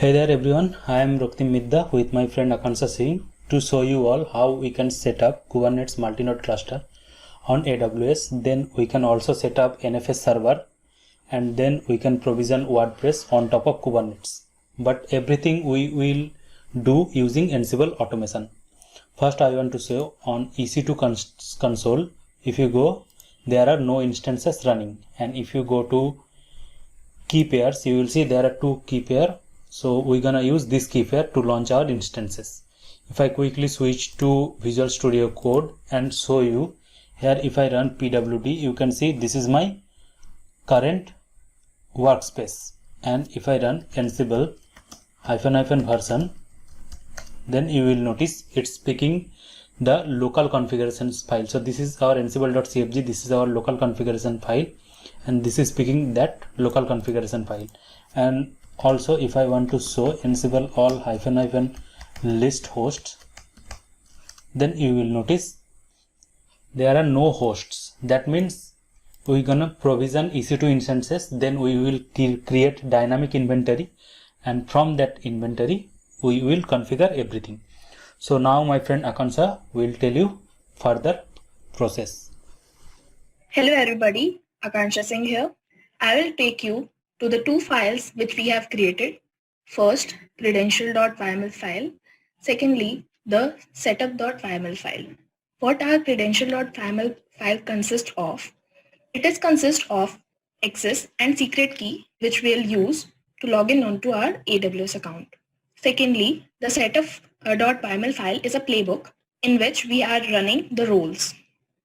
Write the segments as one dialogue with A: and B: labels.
A: Hey there everyone, I am Roktim Midda with my friend Akansha Singh to show you all how we can set up Kubernetes multi-node cluster on AWS. Then we can also set up NFS server and then we can provision WordPress on top of Kubernetes. But everything we will do using Ansible automation. First I want to show on EC2 console, if you go, there are no instances running, and if you go to key pairs, you will see there are two key pair. So we're gonna use this key pair to launch our instances. If I quickly switch to Visual Studio Code and show you here, if I run pwd, you can see this is my current workspace. And if I run ansible -- version, then you will notice it's picking the local configurations file. So this is our ansible.cfg, this is our local configuration file, and this is picking that local configuration file. And also if I want to show ansible all -- list hosts, then you will notice there are no hosts. That means we're gonna provision EC2 instances, then we will create dynamic inventory, and from that inventory we will configure everything. So now my friend Akansha will tell you further process.
B: Hello everybody, Akansha Singh here. I will take you to the two files which we have created. First, credential.yml file. Secondly, the setup.yml file. What our credential.yml file consists of? It is consist of access and secret key which we'll use to log in onto our AWS account. Secondly, the setup.yml file is a playbook in which we are running the roles.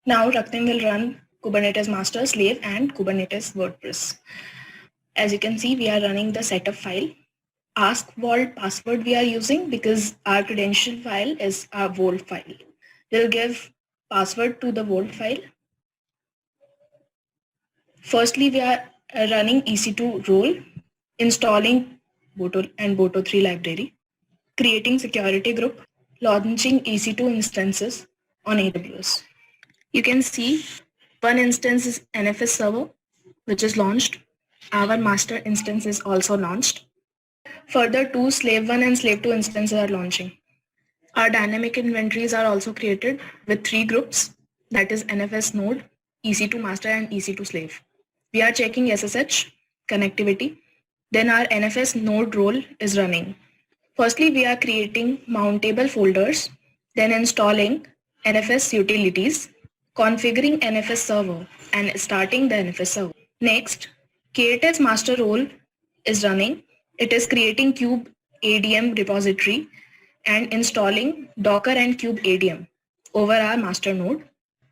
B: Now Raktim will run Kubernetes master, slave, and Kubernetes WordPress. As you can see, we are running the setup file. Ask vault password we are using because our credential file is our vault file. We'll give password to the vault file. Firstly, we are running EC2 role, installing Boto and Boto3 library, creating security group, launching EC2 instances on AWS. You can see one instance is NFS server, which is launched. Our master instance is also launched. Further, two slave 1 and slave 2 instances are launching. Our dynamic inventories are also created with three groups, that is NFS node, EC2 master, and EC2 slave. We are checking SSH connectivity. Then our NFS node role is running. Firstly, we are creating mountable folders, then installing NFS utilities, configuring NFS server, and starting the NFS server. Next, K8s master role is running. It is creating kube ADM repository and installing Docker and kube ADM over our master node.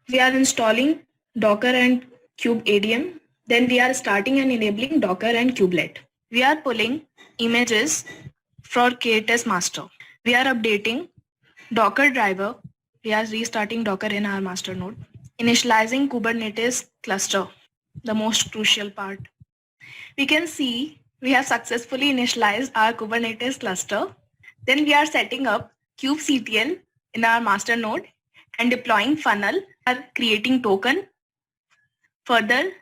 B: We are installing Docker and kube ADM. Then we are starting and enabling Docker and kubelet. We are pulling images for K8s master. We are updating Docker driver. We are restarting Docker in our master node. Initializing Kubernetes cluster, the most crucial part. We can see we have successfully initialized our Kubernetes cluster. Then we are setting up kubectl in our master node and deploying funnel, are creating token. Further,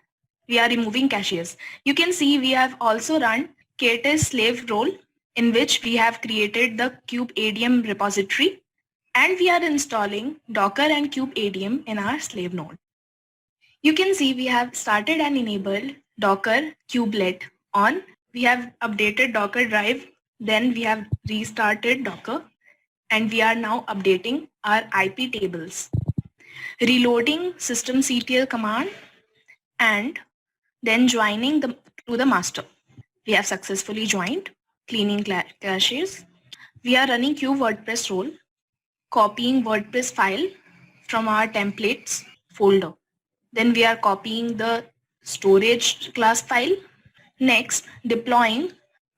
B: we are removing caches. You can see we have also run K8s slave role in which we have created the kube ADM repository, and we are installing Docker and kube ADM in our slave node. You can see we have started and enabled Docker kubelet on. We have updated Docker drive, then we have restarted Docker, and we are now updating our IP tables. Reloading systemctl command and then joining to the master. We have successfully joined, cleaning caches. We are running kubewordpress role, copying WordPress file from our templates folder. Then we are copying the storage class file. Next, deploying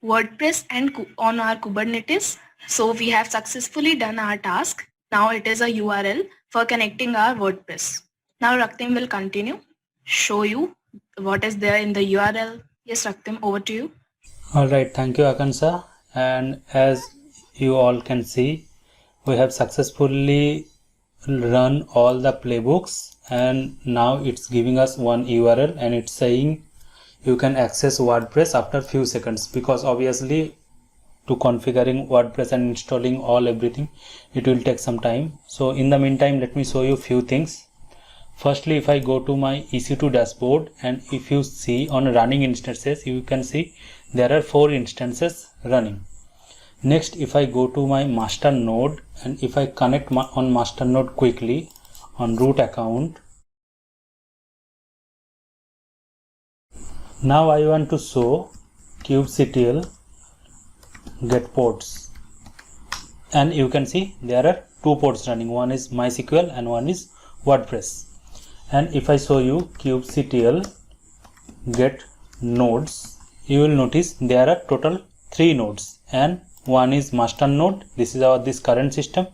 B: WordPress and on our Kubernetes. So we have successfully done our task. Now it is a URL for connecting our WordPress. Now Raktim will continue, show you what is there in the URL. Yes, Raktim, over to you.
A: Alright, thank you Akansha. And as you all can see, we have successfully run all the playbooks, and now it's giving us one URL and it's saying you can access WordPress after few seconds, because obviously to configuring WordPress and installing everything. It will take some time. So in the meantime, let me show you few things. Firstly, if I go to my EC2 dashboard, and if you see on running instances, you can see there are 4 instances running. Next, if I go to my master node, and if I connect on master node quickly on root account. Now I want to show kubectl get ports, and you can see there are 2 ports running. One is MySQL and one is WordPress. And if I show you kubectl get nodes, you will notice there are total 3 nodes, and one is master node, this is our current system,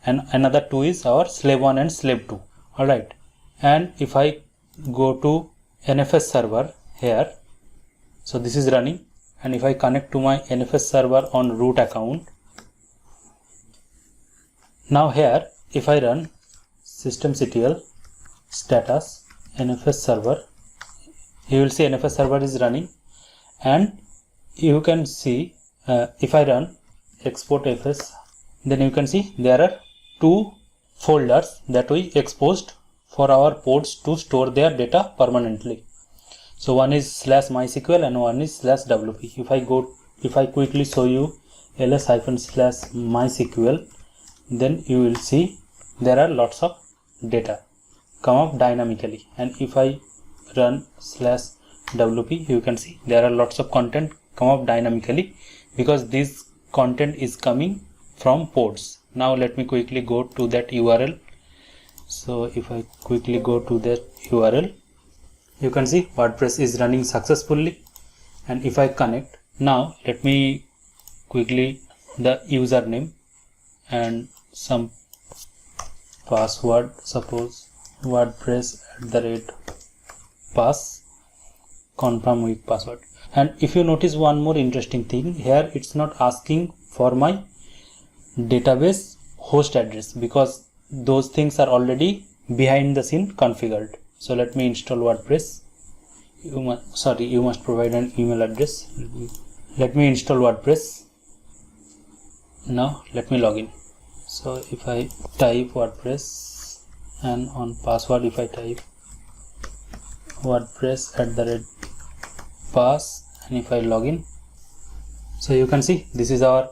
A: and another 2 is our slave 1 and slave 2. Alright, and if I go to NFS server here, so this is running, and if I connect to my NFS server on root account, now here if I run systemctl status NFS server, you will see NFS server is running, and you can see if I run export fs, then you can see there are 2 folders that we exposed for our ports to store their data permanently. So one is /MySQL and one is /WP. If I quickly show you ls-/MySQL, then you will see there are lots of data come up dynamically, and if I run /WP, you can see there are lots of content come up dynamically, because this content is coming from ports. Now let me quickly go to that URL. So if I quickly go to that URL, you can see WordPress is running successfully. And if I connect, now let me quickly the username and some password, suppose WordPress@pass, confirm weak password. And if you notice one more interesting thing here, it's not asking for my database host address, because those things are already behind the scene configured. So let me install WordPress. You must provide an email address. Let me install WordPress. Now let me log in. So if I type WordPress, and on password if I type WordPress@pass, and if I log in, so you can see this is our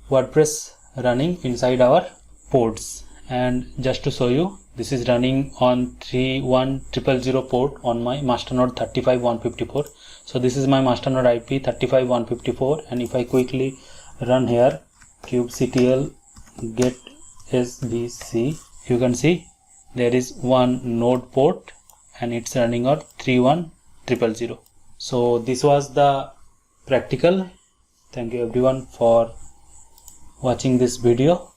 A: WordPress running inside our ports. And just to show you, this is running on 31000 port on my masternode 35154. So this is my masternode IP 35154, and if I quickly run here kubectl get sbc, you can see there is one node port and it's running on 31000. So this was the practical. Thank you everyone for watching this video.